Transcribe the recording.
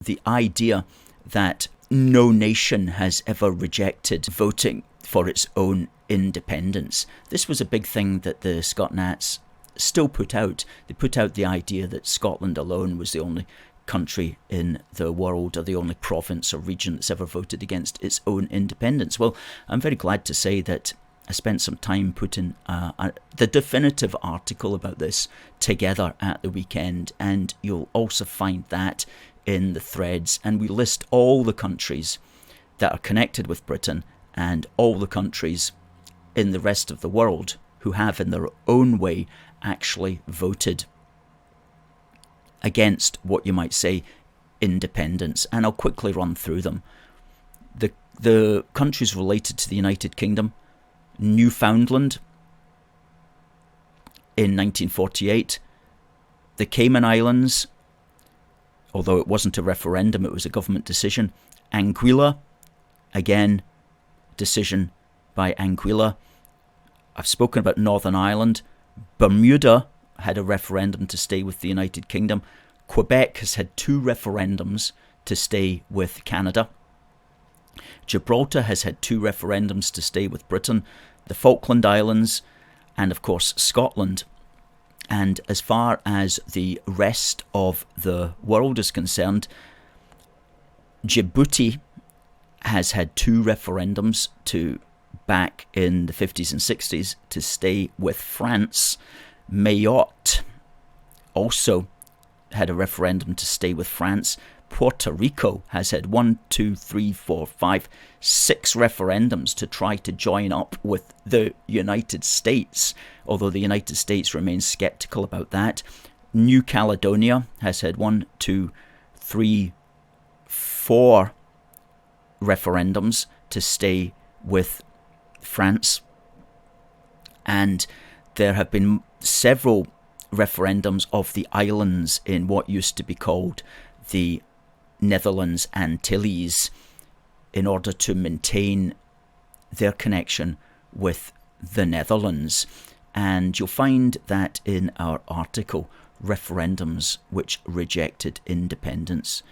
the idea that no nation has ever rejected voting for its own independence. This was a big thing that the Scot Nats still put out. They put out the idea that Scotland alone was the only country in the world, or the only province or region that's ever voted against its own independence. Well, I'm very glad to say that I spent some time putting the definitive article about this together at the weekend, and you'll also find that in the threads, and we list all the countries that are connected with Britain and all the countries in the rest of the world who have in their own way actually voted against what you might say independence. And I'll quickly run through them. The countries related to the United Kingdom: Newfoundland in 1948, the Cayman Islands, although it wasn't a referendum, it was a government decision. Anguilla, again, decision by Anguilla. I've spoken about Northern Ireland. Bermuda had a referendum to stay with the United Kingdom. Quebec has had 2 referendums to stay with Canada. Gibraltar has had 2 referendums to stay with Britain. The Falkland Islands, and of course Scotland. And as far as the rest of the world is concerned, Djibouti has had 2 referendums back in the 50s and 60s to stay with France. Mayotte also had a referendum to stay with France. Puerto Rico has had 6 referendums to try to join up with the United States, although the United States remains skeptical about that. New Caledonia has had 4 referendums to stay with France. And there have been several referendums of the islands in what used to be called the Netherlands Antilles in order to maintain their connection with the Netherlands. And you'll find that in our article, Referendums which Rejected Independence.